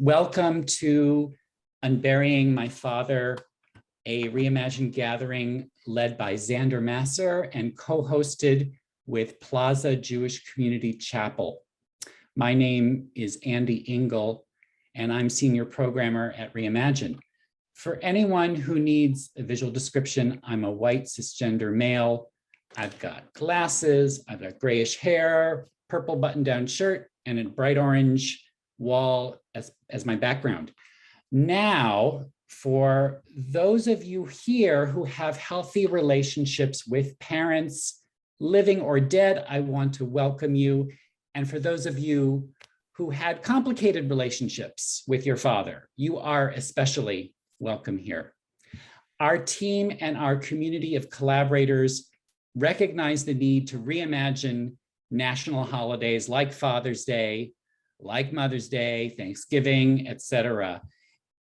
Welcome to Unburying My Father, a reimagined gathering led by Xander Masser and co-hosted with Plaza Jewish Community Chapel. My name is Andy Engel, and I'm senior programmer at Reimagine. For anyone who needs a visual description, I'm a white cisgender male. I've got glasses, I've got grayish hair, purple button-down shirt, and a bright orange wall as my background. Now, for those of you here who have healthy relationships with parents, living or dead, I want to welcome you. And for those of you who had complicated relationships with your father, you are especially welcome here. Our team and our community of collaborators recognize the need to reimagine national holidays like Father's Day, like Mother's Day, Thanksgiving, etc.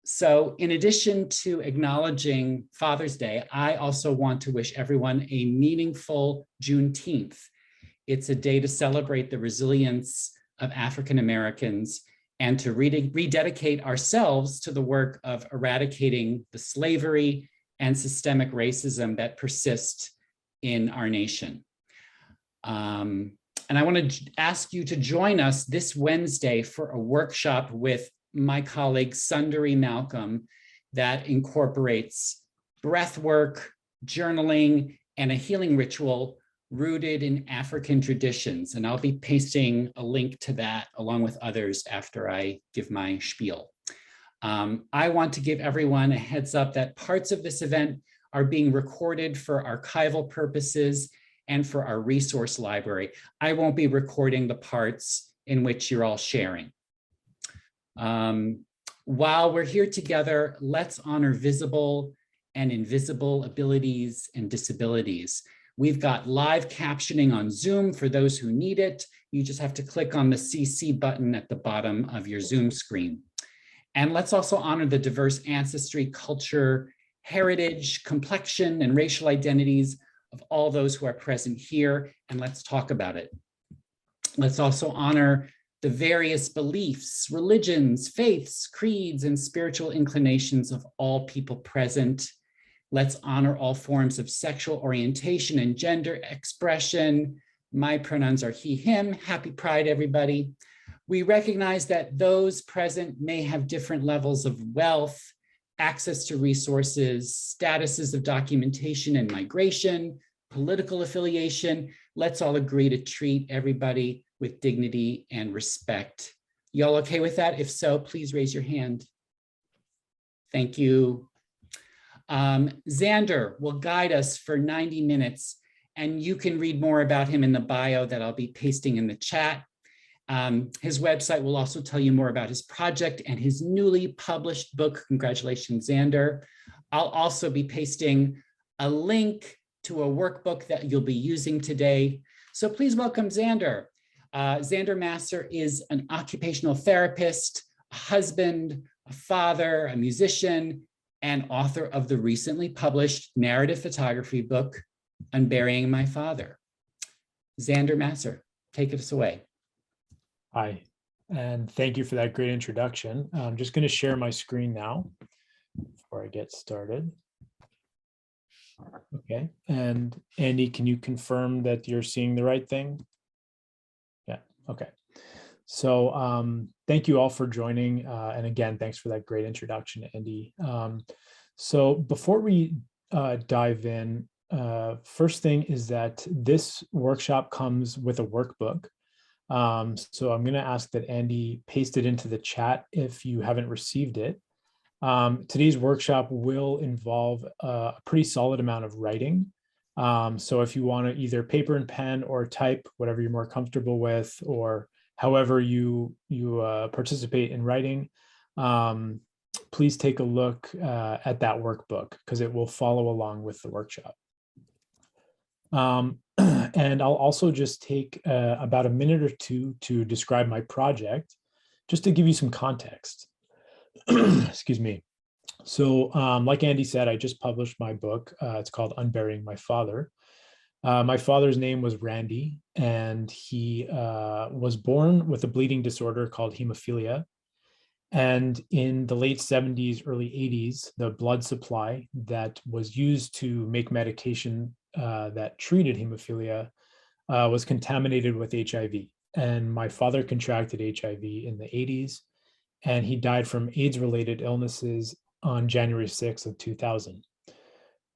So in addition to acknowledging Father's Day, I also want to wish everyone a meaningful Juneteenth. It's a day to celebrate the resilience of African Americans and to rededicate ourselves to the work of eradicating the slavery and systemic racism that persist in our nation. And I want to ask you to join us this Wednesday for a workshop with my colleague Sundari Malcolm that incorporates breath work, journaling, and a healing ritual rooted in African traditions. And I'll be pasting a link to that along with others after I give my spiel. I want to give everyone a heads up that parts of this event are being recorded for archival purposes and for our resource library. I won't be recording the parts in which you're all sharing. While we're here together, let's honor visible and invisible abilities and disabilities. We've got live captioning on Zoom for those who need it. You just have to click on the CC button at the bottom of your Zoom screen. And let's also honor the diverse ancestry, culture, heritage, complexion, and racial identities of all those who are present here, and let's talk about it. Let's also honor the various beliefs, religions, faiths, creeds, and spiritual inclinations of all people present. Let's honor all forms of sexual orientation and gender expression. My pronouns are he, him. Happy Pride, everybody. We recognize that those present may have different levels of wealth, access to resources, statuses of documentation and migration, political affiliation. Let's all agree to treat everybody with dignity and respect. Y'all okay with that? If so, please raise your hand. Thank you. Xander will guide us for 90 minutes, and you can read more about him in the bio that I'll be pasting in the chat. His website will also tell you more about his project and his newly published book. Congratulations, Xander. I'll also be pasting a link to a workbook that you'll be using today. So please welcome Xander. Xander Masser is an occupational therapist, a husband, a father, a musician, and author of the recently published narrative photography book, Unburying My Father. Xander Masser, take us away. Hi, and thank you for that great introduction. I'm just going to share my screen now before I get started. Okay, and Andy, can you confirm that you're seeing the right thing? Yeah, okay. So thank you all for joining. And again, thanks for that great introduction, Andy. So before we dive in, first thing is that this workshop comes with a workbook. So I'm going to ask that Andy paste it into the chat if you haven't received it. Today's workshop will involve a pretty solid amount of writing. So if you want to either paper and pen or type, whatever you're more comfortable with, or however you participate in writing, please take a look at that workbook because it will follow along with the workshop. And I'll also just take about a minute or two to describe my project, just to give you some context. Excuse me. So like Andy said, I just published my book. It's called Unburying My Father. My father's name was Randy, and he was born with a bleeding disorder called hemophilia. And in the late 70s, early 80s, the blood supply that was used to make medication that treated hemophilia was contaminated with HIV. And my father contracted HIV in the 80s, and he died from AIDS-related illnesses on January 6th of 2000.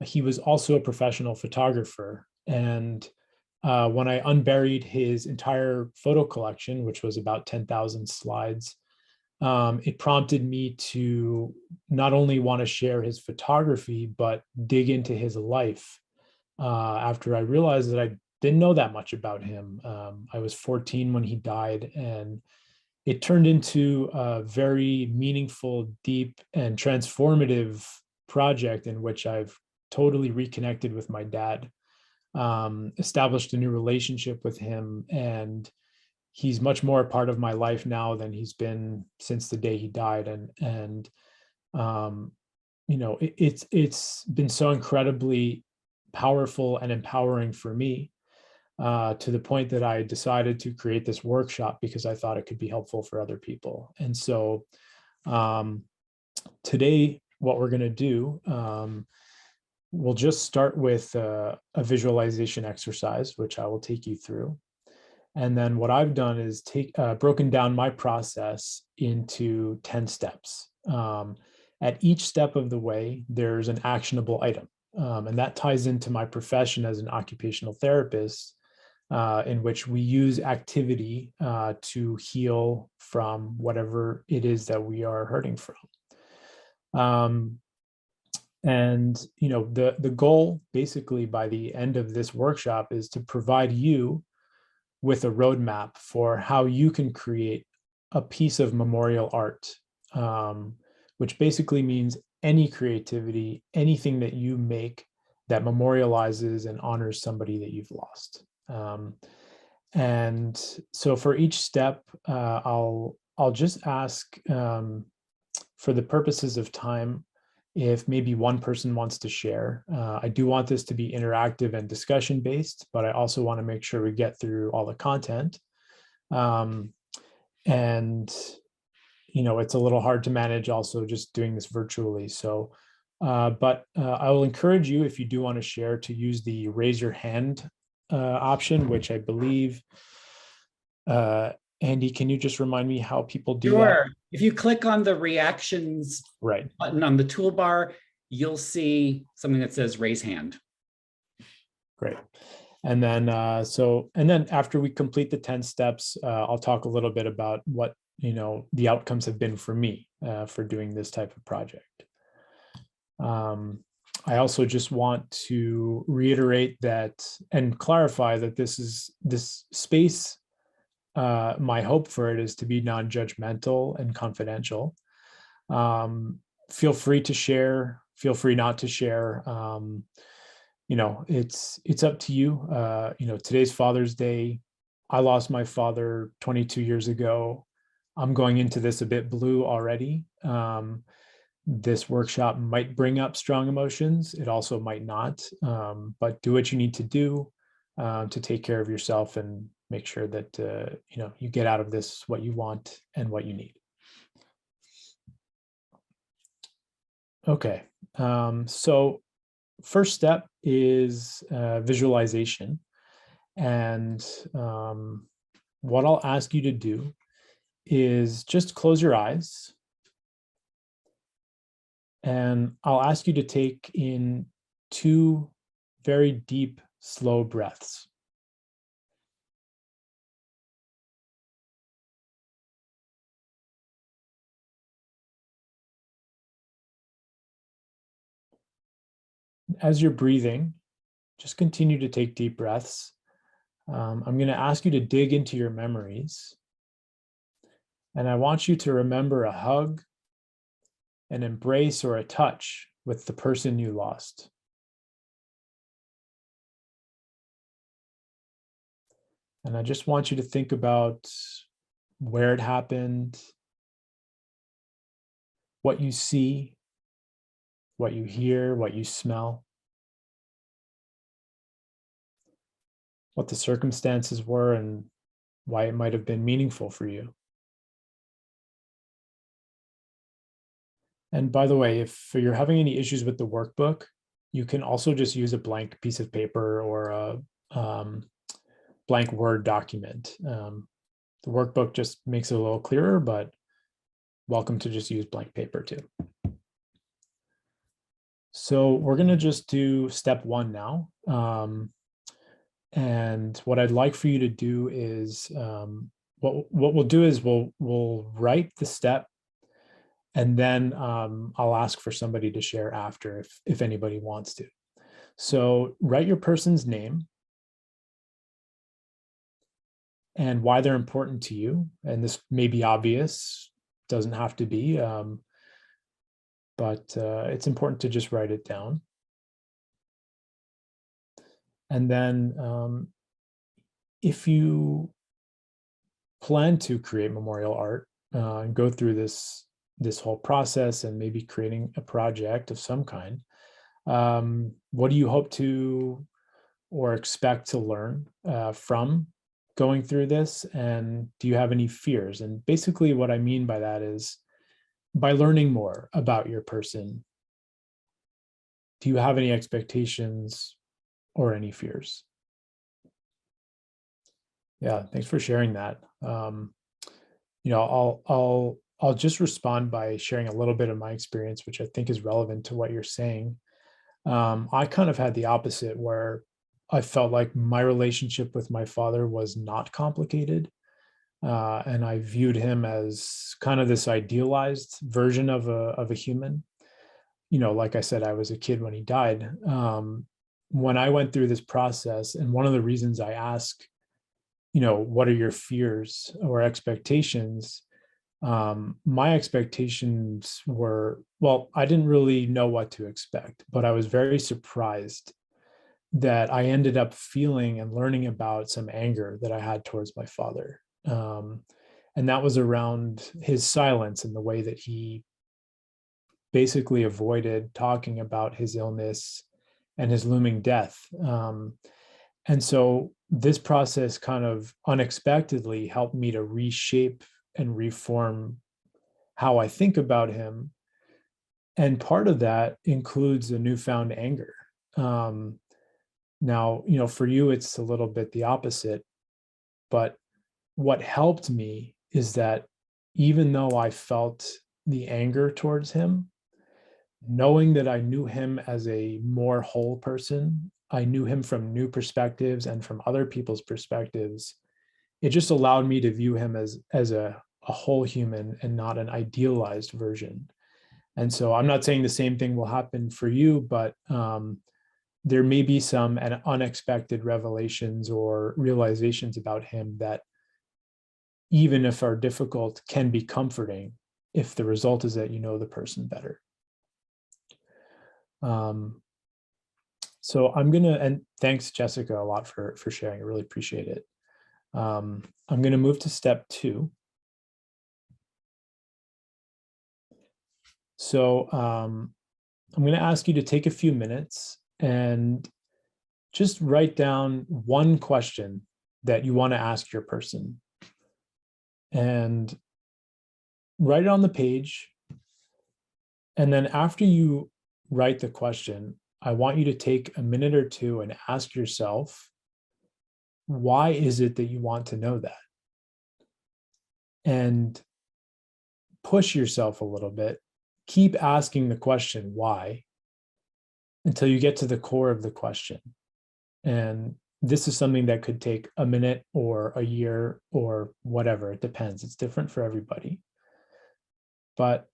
He was also a professional photographer. And when I unburied his entire photo collection, which was about 10,000 slides, it prompted me to not only want to share his photography, but dig into his life. After I realized that I didn't know that much about him. I was 14 when he died, and it turned into a very meaningful, deep, and transformative project in which I've totally reconnected with my dad, established a new relationship with him, and he's much more a part of my life now than he's been since the day he died. And it's been so incredibly powerful and empowering for me, to the point that I decided to create this workshop because I thought it could be helpful for other people. And so today, what we're going to do, we'll just start with a visualization exercise, which I will take you through. And then what I've done is broken down my process into 10 steps. At each step of the way, there's an actionable item. And that ties into my profession as an occupational therapist, in which we use activity to heal from whatever it is that we are hurting from. And the goal basically by the end of this workshop is to provide you with a roadmap for how you can create a piece of memorial art, which basically means any creativity, anything that you make that memorializes and honors somebody that you've lost. And so for each step, I'll just ask, for the purposes of time, if maybe one person wants to share. I do want this to be interactive and discussion based, but I also want to make sure we get through all the content. And it's a little hard to manage also just doing this virtually. So, but I will encourage you, if you do want to share, to use the raise your hand option, which I believe, Andy, can you just remind me how people do that? Sure. If you click on the reactions Right. button on the toolbar, you'll see something that says raise hand. Great. And then, and then after we complete the 10 steps, I'll talk a little bit about what, the outcomes have been for me for doing this type of project. I also just want to reiterate that and clarify that this space, my hope for it is to be non-judgmental and confidential. Feel free to share, feel free not to share. It's up to you. Today's Father's Day. I lost my father 22 years ago. I'm going into this a bit blue already. This workshop might bring up strong emotions. It also might not, but do what you need to do to take care of yourself and make sure that, you get out of this what you want and what you need. Okay, so first step is visualization. And what I'll ask you to do is just close your eyes. And I'll ask you to take in 2 very deep, slow breaths. As you're breathing, just continue to take deep breaths. I'm going to ask you to dig into your memories. And I want you to remember a hug, an embrace, or a touch with the person you lost. And I just want you to think about where it happened, what you see, what you hear, what you smell, what the circumstances were, and why it might have been meaningful for you. And by the way, if you're having any issues with the workbook, you can also just use a blank piece of paper or a blank Word document. The workbook just makes it a little clearer, but welcome to just use blank paper too. So we're going to just do step one now. And what I'd like for you to do is, what we'll do is we'll write the step, and then I'll ask for somebody to share after if anybody wants to. So write your person's name and why they're important to you. And this may be obvious, doesn't have to be, but it's important to just write it down. And then if you plan to create memorial art and go through this whole process and maybe creating a project of some kind, what do you hope to or expect to learn from going through this? And do you have any fears? And basically what I mean by that is, by learning more about your person, do you have any expectations or any fears? Yeah, thanks for sharing that. I'll just respond by sharing a little bit of my experience, which I think is relevant to what you're saying. I kind of had the opposite, where I felt like my relationship with my father was not complicated. And I viewed him as kind of this idealized version of a human. Like I said, I was a kid when he died. When I went through this process, and one of the reasons I ask, what are your fears or expectations? My expectations were, well, I didn't really know what to expect, but I was very surprised that I ended up feeling and learning about some anger that I had towards my father. And that was around his silence and the way that he basically avoided talking about his illness and his looming death. And so this process kind of unexpectedly helped me to reshape and reform how I think about him. And part of that includes a newfound anger. Now, for you, it's a little bit the opposite. But what helped me is that even though I felt the anger towards him, knowing that I knew him as a more whole person, I knew him from new perspectives and from other people's perspectives, it just allowed me to view him as a whole human and not an idealized version. And so I'm not saying the same thing will happen for you, but there may be some unexpected revelations or realizations about him that, even if are difficult, can be comforting if the result is that you know the person better. So I'm gonna, and thanks Jessica a lot for sharing. I really appreciate it. I'm gonna move to step 2. So I'm gonna ask you to take a few minutes and just write down one question that you want to ask your person, and write it on the page. And then after you write the question, I want you to take a minute or two and ask yourself, why is it that you want to know that? And push yourself a little bit. Keep asking the question, why, until you get to the core of the question. And this is something that could take a minute or a year or whatever. It depends. It's different for everybody. But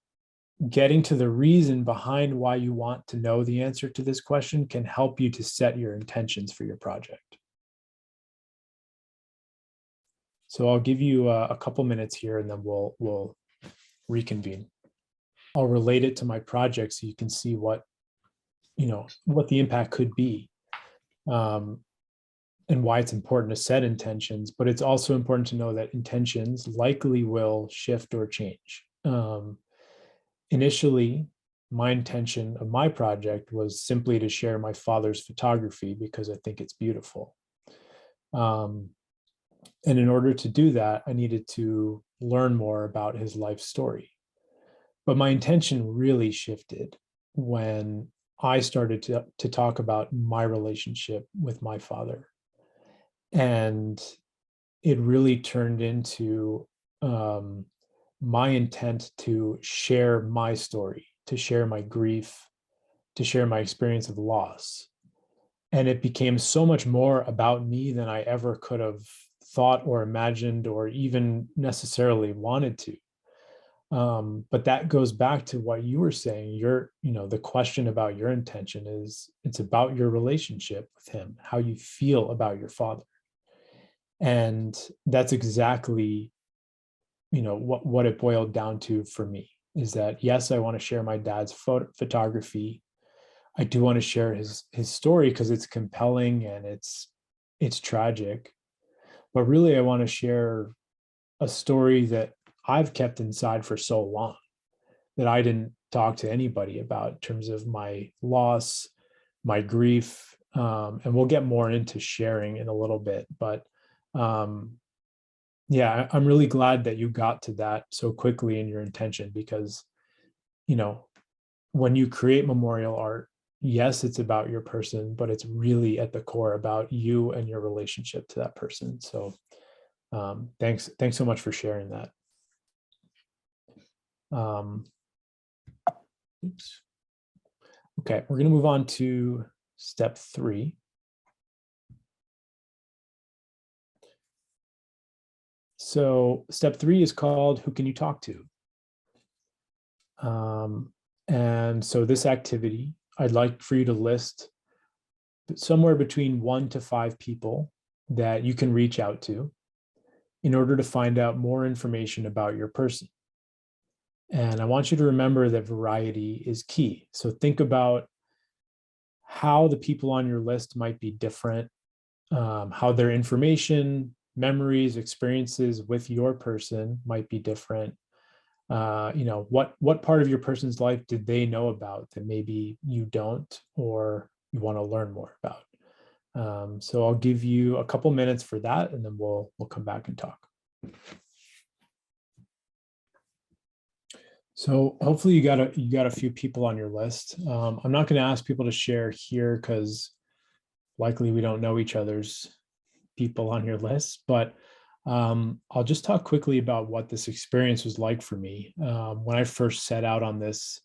getting to the reason behind why you want to know the answer to this question can help you to set your intentions for your project. So I'll give you a couple minutes here, and then we'll reconvene. I'll relate it to my project so you can see what the impact could be, and why it's important to set intentions. But it's also important to know that intentions likely will shift or change. Initially, my intention of my project was simply to share my father's photography because I think it's beautiful. And in order to do that, I needed to learn more about his life story. But my intention really shifted when I started to talk about my relationship with my father. And it really turned into my intent to share my story, to share my grief, to share my experience of loss. And it became so much more about me than I ever could have thought or imagined or even necessarily wanted to. But that goes back to what you were saying. The question about your intention is it's about your relationship with him, how you feel about your father. And that's exactly, what it boiled down to for me is that, yes, I want to share my dad's photography. I do want to share his story because it's compelling and it's tragic. But really, I want to share a story that I've kept inside for so long that I didn't talk to anybody about in terms of my loss, my grief. And we'll get more into sharing in a little bit. But yeah, I'm really glad that you got to that so quickly in your intention because, when you create memorial art, yes, it's about your person, but it's really at the core about you and your relationship to that person. So thanks so much for sharing that. Oops. Okay, we're going to move on to step 3. So step 3 is called Who Can You Talk to? And so this activity, I'd like for you to list somewhere between 1 to 5 people that you can reach out to in order to find out more information about your person. And I want you to remember that variety is key. So think about how the people on your list might be different, how their information, memories, experiences with your person might be different. What part of your person's life did they know about that maybe you don't or you want to learn more about? So I'll give you a couple minutes for that, and then we'll come back and talk. So hopefully you got a few people on your list. I'm not going to ask people to share here because likely we don't know each other's people on your list, but I'll just talk quickly about what this experience was like for me. When I first set out on this,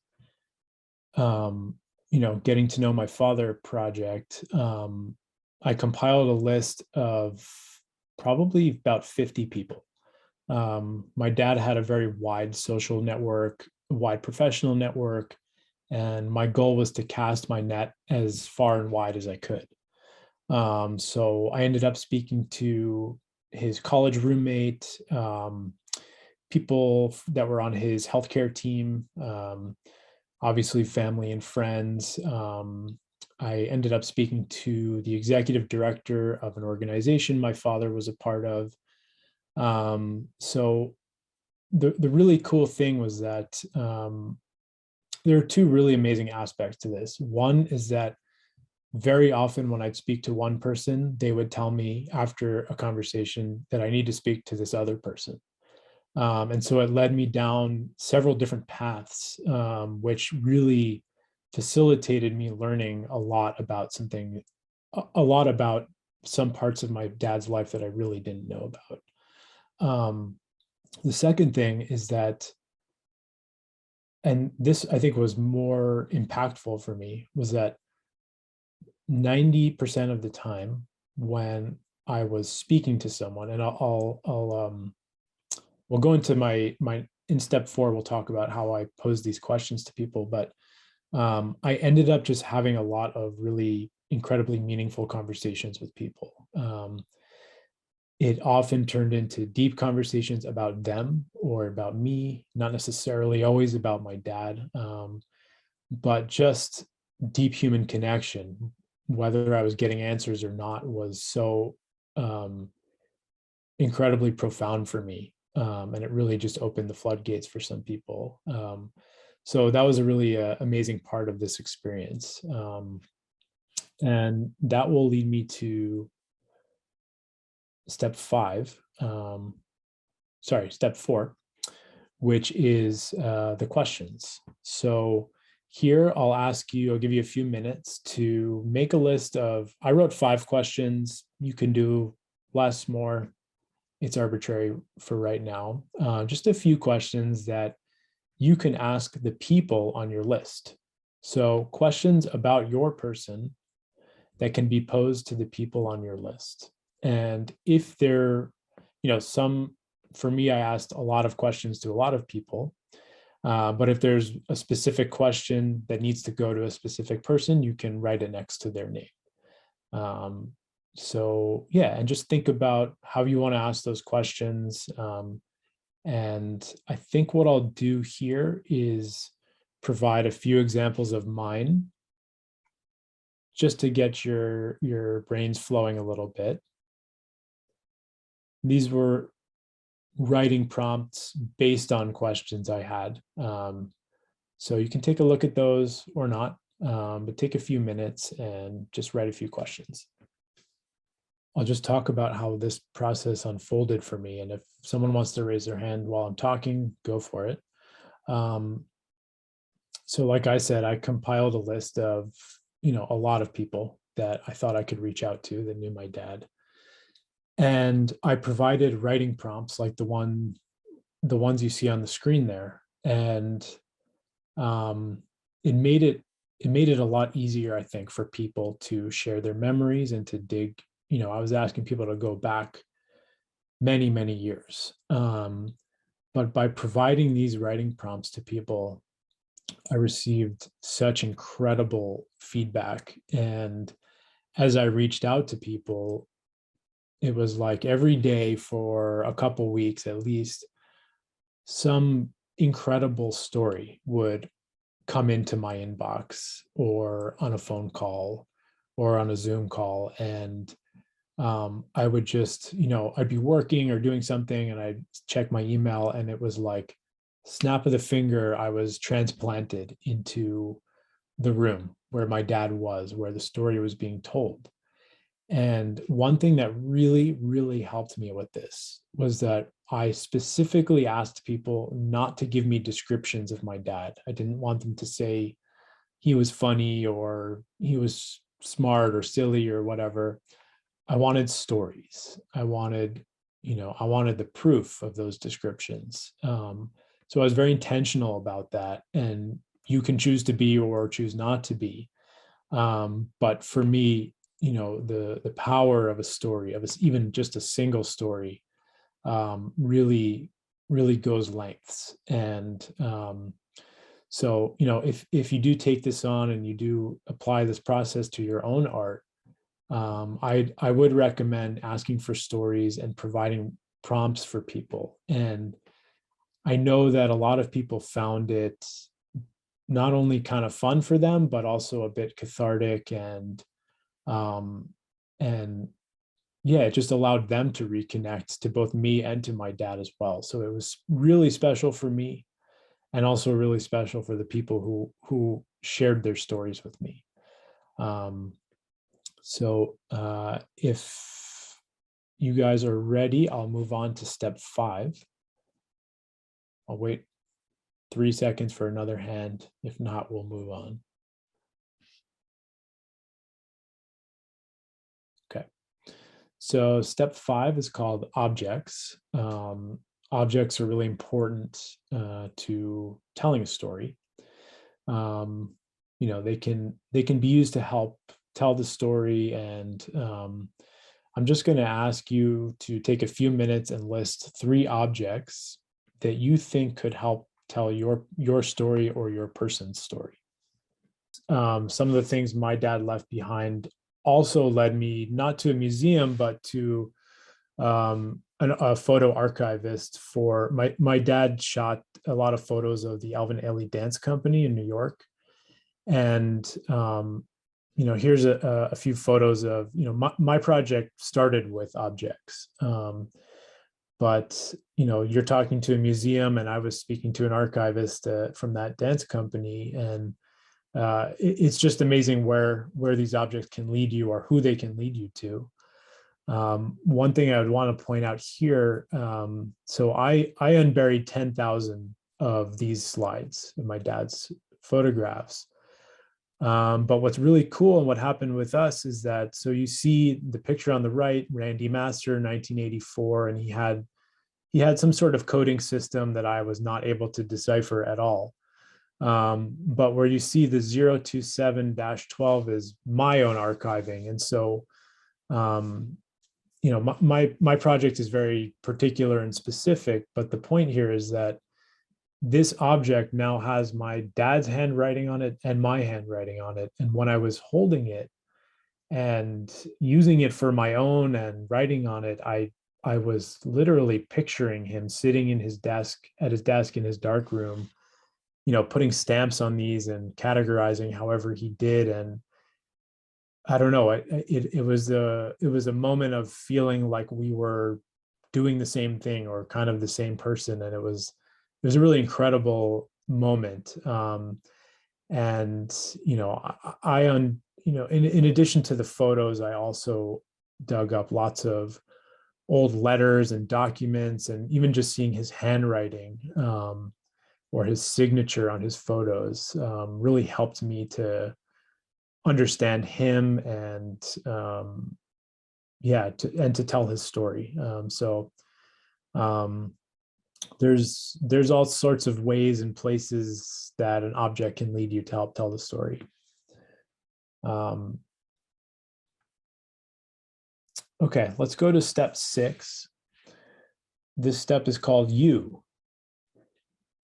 getting to know my father project, I compiled a list of probably about 50 people. My dad had a very wide social network, wide professional network, and my goal was to cast my net as far and wide as I could. So I ended up speaking to his college roommate, people that were on his healthcare team, obviously family and friends. I ended up speaking to the executive director of an organization my father was a part of. So the really cool thing was that there are 2 really amazing aspects to this. One is that very often when I'd speak to one person, they would tell me after a conversation that I need to speak to this other person. And so it led me down several different paths, which really facilitated me learning a lot about some parts of my dad's life that I really didn't know about. The second thing is that, and this I think was more impactful for me, was that 90% of the time when I was speaking to someone, and we'll go into my in step 4, we'll talk about how I pose these questions to people, but I ended up just having a lot of really incredibly meaningful conversations with people. It often turned into deep conversations about them or about me, not necessarily always about my dad, but just deep human connection, whether I was getting answers or not, was so incredibly profound for me. And it really just opened the floodgates for some people. So that was a really amazing part of this experience. And that will lead me to step 4, which is the questions. So here I'll give you a few minutes to make a list of, I wrote 5 questions. You can do less, more. It's arbitrary for right now. Just a few questions that you can ask the people on your list. So questions about your person that can be posed to the people on your list. And if they're, for me, I asked a lot of questions to a lot of people. But if there's a specific question that needs to go to a specific person, you can write it next to their name. So yeah, and just think about how you want to ask those questions. And I think what I'll do here is provide a few examples of mine, just to get your brains flowing a little bit. These were writing prompts based on questions I had. So you can take a look at those or not, but take a few minutes and just write a few questions. I'll just talk about how this process unfolded for me. And if someone wants to raise their hand while I'm talking, go for it. So like I said, I compiled a list of, a lot of people that I thought I could reach out to that knew my dad. And I provided writing prompts like the ones you see on the screen there. And it made it a lot easier, I think, for people to share their memories and to dig. I was asking people to go back many, many years. But by providing these writing prompts to people, I received such incredible feedback. And as I reached out to people, it was like every day for a couple weeks at least, some incredible story would come into my inbox or on a phone call or on a Zoom call. And I would just, I'd be working or doing something and I'd check my email and it was like snap of the finger, I was transplanted into the room where my dad was, where the story was being told. And one thing that really, really helped me with this was that I specifically asked people not to give me descriptions of my dad. I didn't want them to say he was funny or he was smart or silly or whatever. I wanted stories. I wanted the proof of those descriptions. So I was very intentional about that. And you can choose to be or choose not to be. But for me, the power of a story, even just a single story, really, really goes lengths. And so, if you do take this on and you do apply this process to your own art, I would recommend asking for stories and providing prompts for people. And I know that a lot of people found it not only kind of fun for them, but also a bit cathartic and yeah, it just allowed them to reconnect to both me and to my dad as well. So it was really special for me and also really special for the people who shared their stories with me. So if you guys are ready, I'll move on to step 5. I'll wait 3 seconds for another hand. If not, we'll move on. Okay. So step 5 is called objects. Objects are really important to telling a story. They can be used to help tell the story. And I'm just going to ask you to take a few minutes and list 3 objects that you think could help tell your story or your person's story. Some of the things my dad left behind also led me not to a museum, but to a photo archivist. For my dad shot a lot of photos of the Alvin Ailey Dance Company in New York. And here's a few photos of, my project started with objects. But you're talking to a museum and I was speaking to an archivist from that dance company. And it's just amazing where these objects can lead you or who they can lead you to. One thing I would want to point out here, so I unburied 10,000 of these slides in my dad's photographs. But what's really cool and what happened with us is that, so you see the picture on the right, Randy Master, 1984, and he had some sort of coding system that I was not able to decipher at all. But where you see the 027-12 is my own archiving. And so, my project is very particular and specific, but the point here is that this object now has my dad's handwriting on it and my handwriting on it. And when I was holding it and using it for my own and writing on it, I was literally picturing him sitting in his desk in his dark room, putting stamps on these and categorizing however he did. And I don't know, it was a moment of feeling like we were doing the same thing or kind of the same person. And it was a really incredible moment. And, in addition to the photos, I also dug up lots of old letters and documents, and even just seeing his handwriting or his signature on his photos really helped me to understand him and to tell his story. There's all sorts of ways and places that an object can lead you to help tell the story. Okay, let's go to step 6. This step is called you.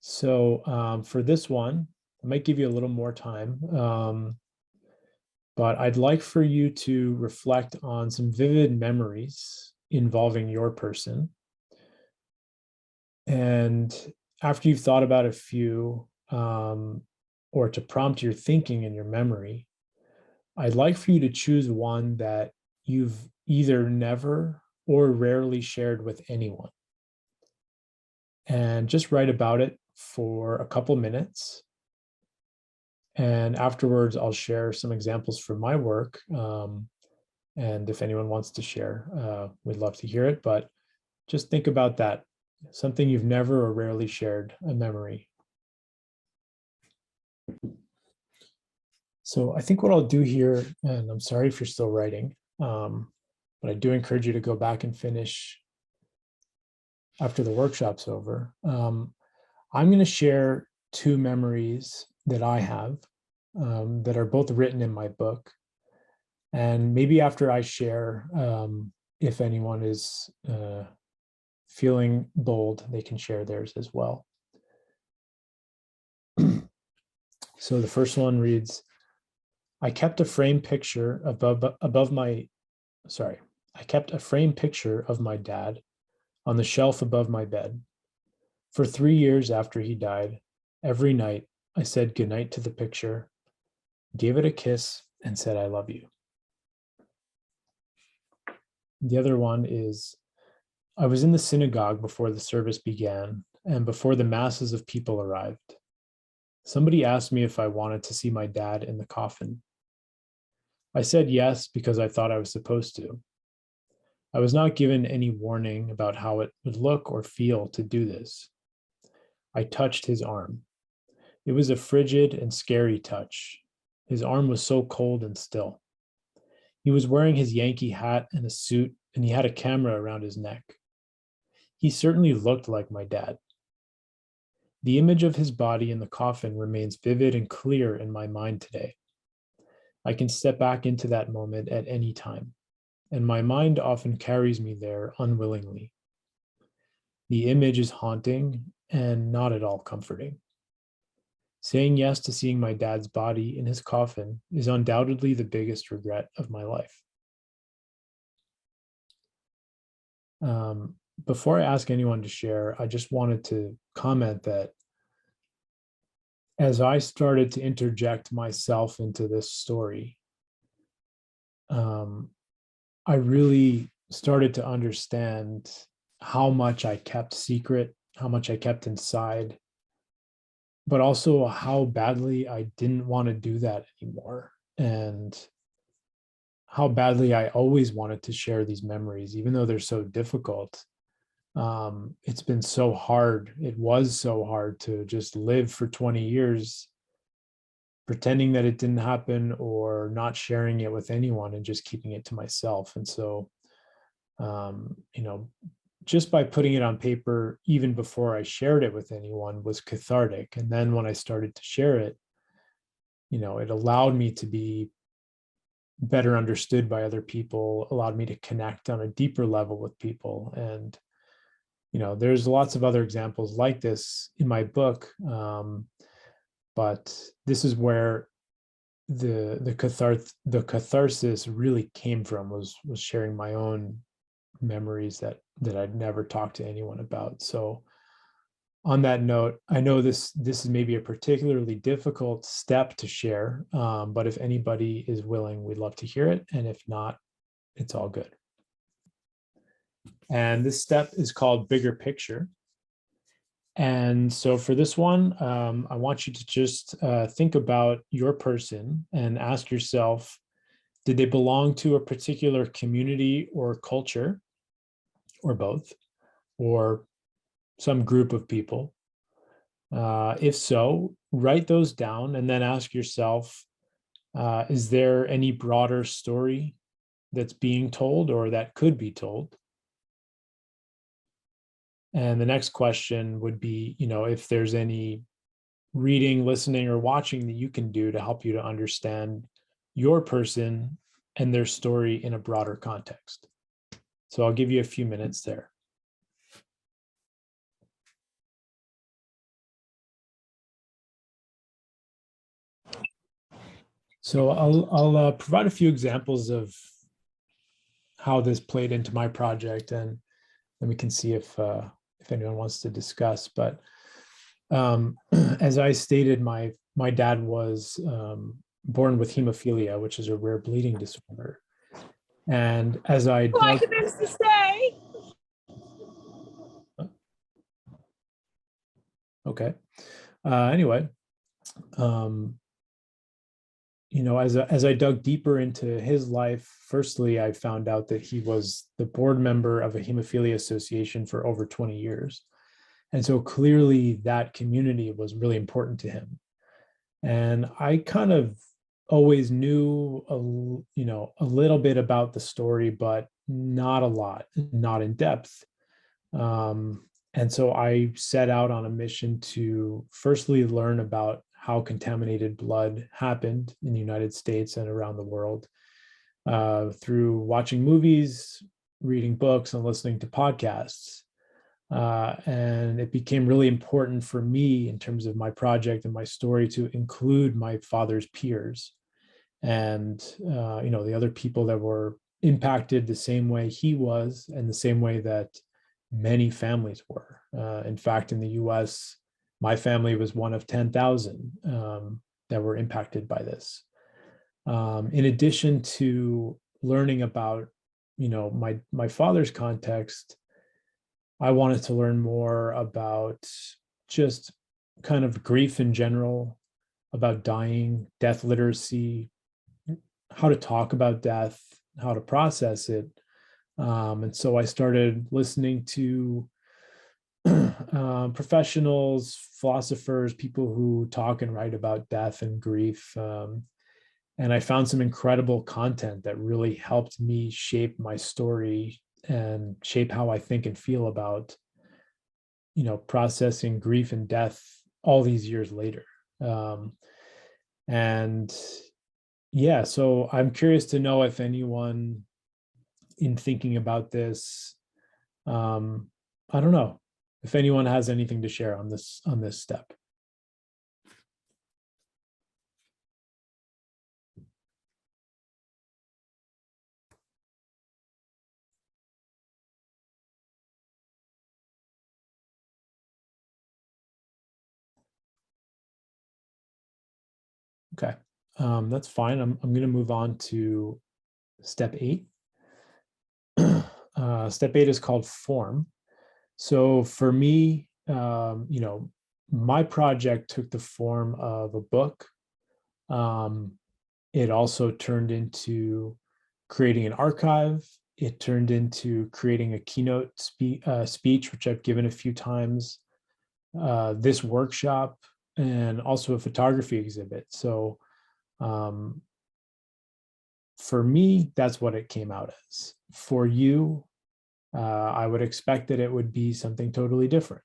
So for this one, I might give you a little more time, but I'd like for you to reflect on some vivid memories involving your person. And after you've thought about a few, or to prompt your thinking and your memory, I'd like for you to choose one that you've either never or rarely shared with anyone. And just write about it for a couple minutes. And afterwards, I'll share some examples from my work. And if anyone wants to share, we'd love to hear it. But just think about that. Something you've never or rarely shared, a memory. So I think what I'll do here, and I'm sorry if you're still writing, but I do encourage you to go back and finish after the workshop's over. I'm going to share 2 memories that I have that are both written in my book. And maybe after I share, if anyone is feeling bold, they can share theirs as well. So the first one reads, I kept a framed picture of my dad on the shelf above my bed. For 3 years after he died, every night I said goodnight to the picture, gave it a kiss, and said, I love you. The other one is, I was in the synagogue before the service began and before the masses of people arrived. Somebody asked me if I wanted to see my dad in the coffin. I said yes because I thought I was supposed to. I was not given any warning about how it would look or feel to do this. I touched his arm. It was a frigid and scary touch. His arm was so cold and still. He was wearing his Yankee hat and a suit, and he had a camera around his neck. He certainly looked like my dad. The image of his body in the coffin remains vivid and clear in my mind today. I can step back into that moment at any time, and my mind often carries me there unwillingly. The image is haunting and not at all comforting. Saying yes to seeing my dad's body in his coffin is undoubtedly the biggest regret of my life. Before I ask anyone to share, I just wanted to comment that as I started to interject myself into this story, I really started to understand how much I kept secret, how much I kept inside, but also how badly I didn't want to do that anymore. And how badly I always wanted to share these memories, even though they're so difficult. It's been so hard. It was so hard to just live for 20 years pretending that it didn't happen or not sharing it with anyone and just keeping it to myself. And so, you know, just by putting it on paper, even before I shared it with anyone, was cathartic. And then when I started to share it, you know, it allowed me to be better understood by other people, allowed me to connect on a deeper level with people. And, you know, there's lots of other examples like this in my book. But this is where the catharsis really came from, was sharing my own memories that I'd never talked to anyone about. So on that note, I know this is maybe a particularly difficult step to share, but if anybody is willing, we'd love to hear it. And if not, it's all good. And this step is called Bigger Picture. And so for this one, I want you to just think about your person and ask yourself, did they belong to a particular community or culture, or both, or some group of people? If so, write those down and then ask yourself, is there any broader story that's being told or that could be told? And the next question would be, you know, if there's any reading, listening, or watching that you can do to help you to understand your person and their story in a broader context. So I'll give you a few minutes there. So I'll provide a few examples of how this played into my project, and then we can see if anyone wants to discuss. But as I stated, my dad was born with hemophilia, which is a rare bleeding disorder. And as I like this to say. Okay. Anyway, you know, as I dug deeper into his life, firstly, I found out that he was the board member of a hemophilia association for over 20 years. And so clearly that community was really important to him. And I kind of always knew, you know, a little bit about the story, but not a lot, not in depth. And so I set out on a mission to firstly learn about how contaminated blood happened in the United States and around the world through watching movies, reading books, and listening to podcasts. And it became really important for me in terms of my project and my story to include my father's peers and, you know, the other people that were impacted the same way he was and the same way that many families were. In fact, in the US, my family was one of 10,000 that were impacted by this. In addition to learning about, you know, my father's context, I wanted to learn more about just kind of grief in general, about dying, death literacy, how to talk about death, how to process it. And so I started listening to professionals, philosophers, people who talk and write about death and grief. And I found some incredible content that really helped me shape my story and shape how I think and feel about, you know, processing grief and death all these years later. And yeah, so I'm curious to know if anyone in thinking about this, I don't know if anyone has anything to share on this step. Okay, that's fine. I'm going to move on to step 8. Step 8 is called form. So for me, you know, my project took the form of a book. It also turned into creating an archive. It turned into creating a keynote speech, which I've given a few times, this workshop, and also a photography exhibit. So for me, that's what it came out as. For you, I would expect that it would be something totally different,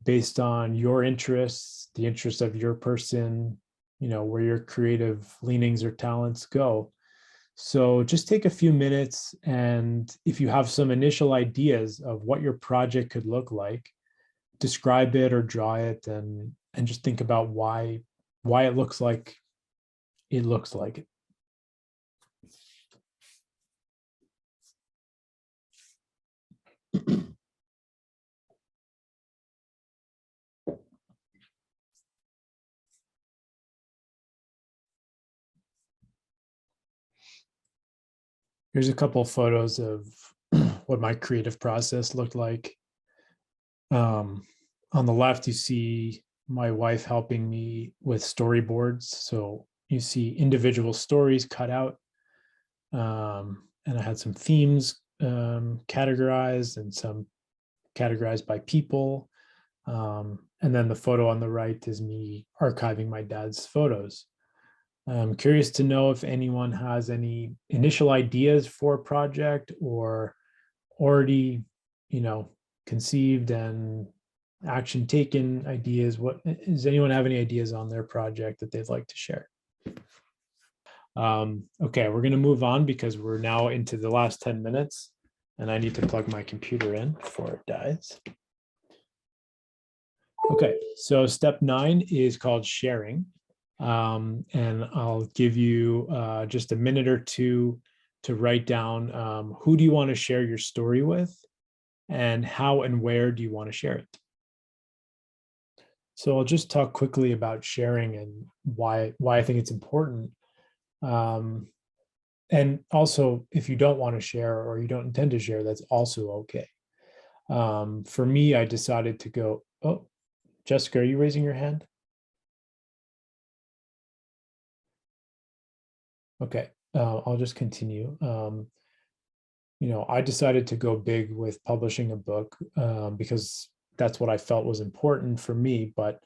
based on your interests, the interests of your person, where your creative leanings or talents go. So just take a few minutes, and if you have some initial ideas of what your project could look like, describe it or draw it, and just think about why it looks like it looks like it. Here's a couple of photos of what my creative process looked like. On the left, you see my wife helping me with storyboards. So you see individual stories cut out. And I had some themes categorized, and some categorized by people. And then the photo on the right is me archiving my dad's photos. I'm curious to know if anyone has any initial ideas for a project, or already, conceived and action taken ideas. Does anyone have any ideas on their project that they'd like to share? Okay, we're going to move on because we're now into the last 10 minutes, and I need to plug my computer in before it dies. Okay, so step 9 is called sharing. And I'll give you just a minute or two to write down who do you want to share your story with, and how and where do you want to share it. So I'll just talk quickly about sharing and why I think it's important. And also, if you don't want to share or you don't intend to share, that's also okay. For me, I decided to go, oh, Jessica, are you raising your hand? Okay, I'll just continue. I decided to go big with publishing a book because that's what I felt was important for me. But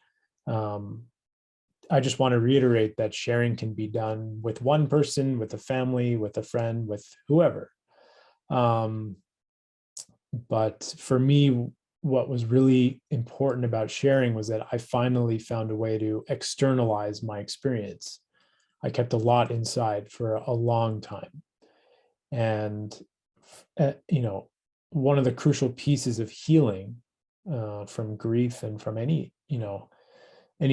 I just want to reiterate that sharing can be done with one person, with a family, with a friend, with whoever. But for me, what was really important about sharing was that I finally found a way to externalize my experience. I kept a lot inside for a long time. And, one of the crucial pieces of healing from grief and from any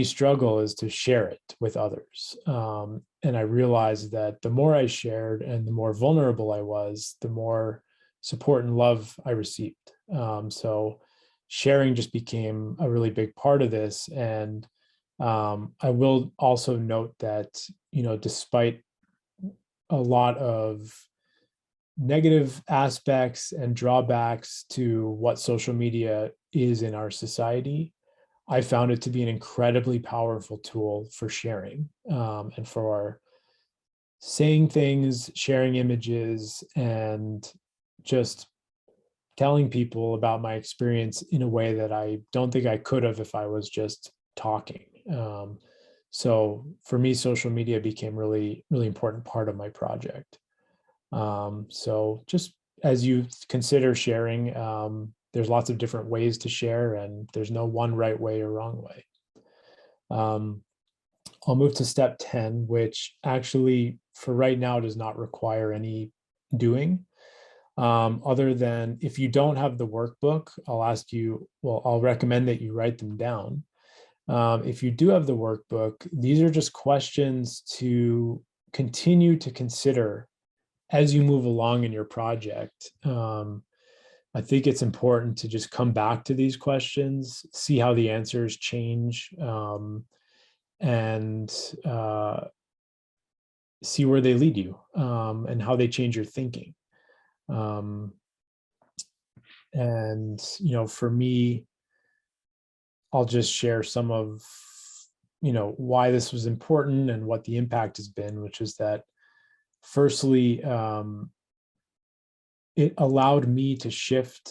struggle is to share it with others. And I realized that the more I shared and the more vulnerable I was, the more support and love I received. So sharing just became a really big part of this. And I will also note that, despite a lot of negative aspects and drawbacks to what social media is in our society, I found it to be an incredibly powerful tool for sharing and for saying things, sharing images, and just telling people about my experience in a way that I don't think I could have if I was just talking. So for me, social media became really, really important part of my project. So just as you consider sharing, there's lots of different ways to share, and there's no one right way or wrong way. I'll move to step 10, which actually for right now does not require any doing. Other than if you don't have the workbook, I'll recommend that you write them down. If you do have the workbook, these are just questions to continue to consider as you move along in your project. I think it's important to just come back to these questions, see how the answers change, and see where they lead you, and how they change your thinking. And for me, I'll just share some of why this was important and what the impact has been, which is that Firstly, it allowed me to shift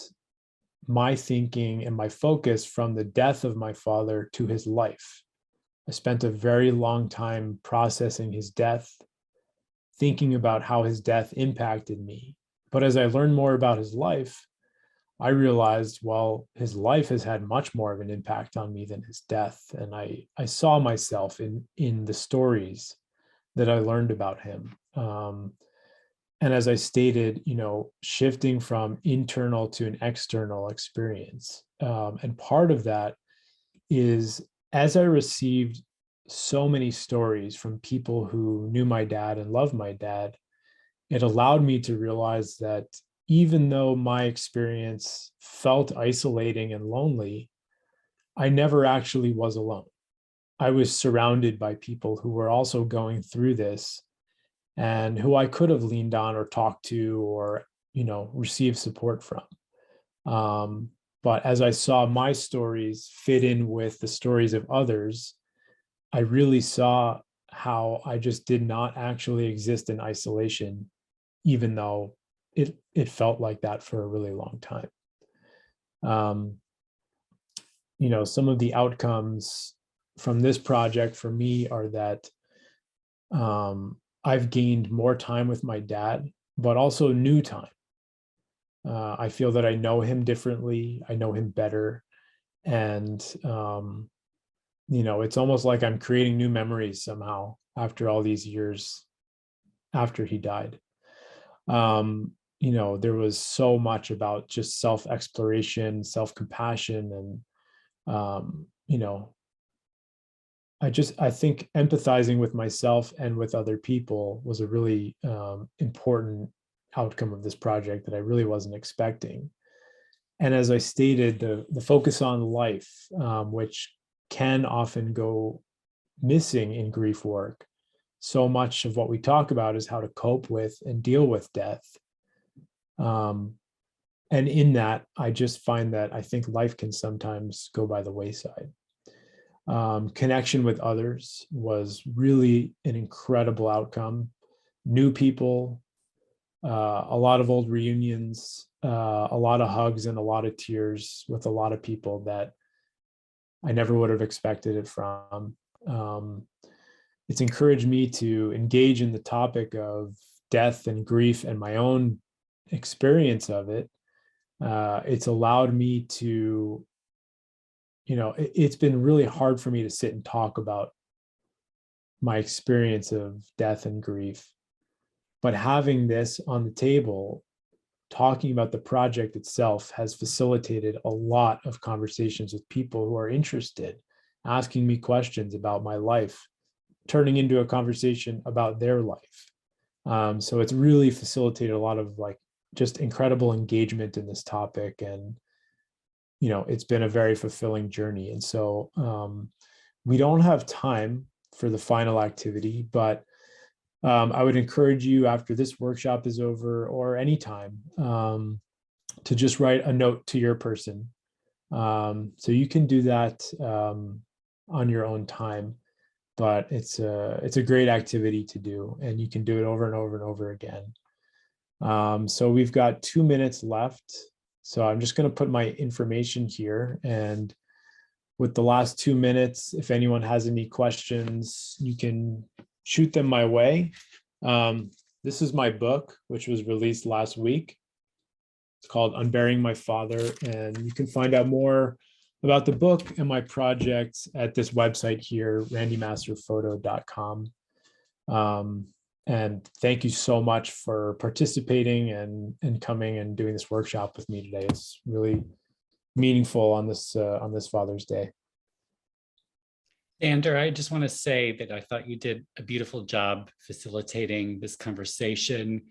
my thinking and my focus from the death of my father to his life. I spent a very long time processing his death, thinking about how his death impacted me. But as I learned more about his life, I realized, well, his life has had much more of an impact on me than his death. And I saw myself in the stories that I learned about him. And as I stated, shifting from internal to an external experience. And part of that is, as I received so many stories from people who knew my dad and loved my dad, it allowed me to realize that even though my experience felt isolating and lonely, I never actually was alone. I was surrounded by people who were also going through this and who I could have leaned on or talked to or, received support from. But as I saw my stories fit in with the stories of others, I really saw how I just did not actually exist in isolation, even though it felt like that for a really long time. Some of the outcomes from this project for me are that I've gained more time with my dad, but also new time. I feel that I know him differently. I know him better. And, it's almost like I'm creating new memories somehow after all these years after he died. There was so much about just self-exploration, self-compassion, and, I think empathizing with myself and with other people was a really important outcome of this project that I really wasn't expecting. And as I stated, the focus on life, which can often go missing in grief work. So much of what we talk about is how to cope with and deal with death. And in that, I just find that I think life can sometimes go by the wayside. Connection with others was really an incredible outcome. New people, a lot of old reunions, a lot of hugs and a lot of tears with a lot of people that I never would have expected it from. It's encouraged me to engage in the topic of death and grief and my own experience of it. It's allowed me to, it's been really hard for me to sit and talk about my experience of death and grief. But having this on the table, talking about the project itself, has facilitated a lot of conversations with people who are interested, asking me questions about my life, turning into a conversation about their life. So it's really facilitated a lot of just incredible engagement in this topic. And, it's been a very fulfilling journey. And so we don't have time for the final activity, but I would encourage you after this workshop is over or anytime to just write a note to your person. So you can do that on your own time, but it's a great activity to do, and you can do it over and over and over again. So we've got 2 minutes left. So I'm just going to put my information here, and with the last 2 minutes, if anyone has any questions, you can shoot them my way. This is my book, which was released last week. It's called Unburying My Father, and you can find out more about the book and my projects at this website here, randymasterphoto.com. And thank you so much for participating and coming and doing this workshop with me today. It's really meaningful on this Father's Day. Xander, I just want to say that I thought you did a beautiful job facilitating this conversation.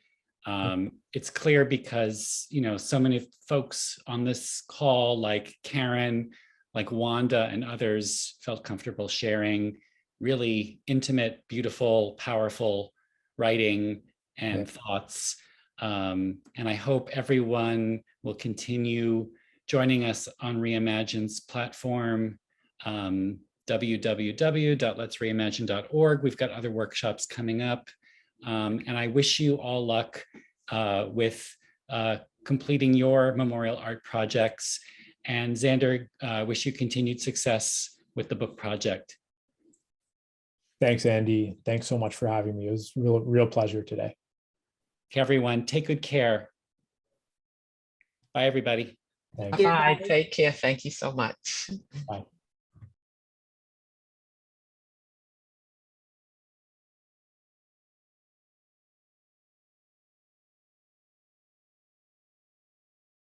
It's clear because, so many folks on this call, like Karen, like Wanda and others, felt comfortable sharing really intimate, beautiful, powerful writing and thoughts. And I hope everyone will continue joining us on Reimagine's platform, www.letsreimagine.org. We've got other workshops coming up. And I wish you all luck with completing your memorial art projects. And Xander, wish you continued success with the book project. Thanks, Andy. Thanks so much for having me. It was real pleasure today. Okay, everyone, take good care. Bye, everybody. Thanks. Bye. Take care. Thank you so much. Bye.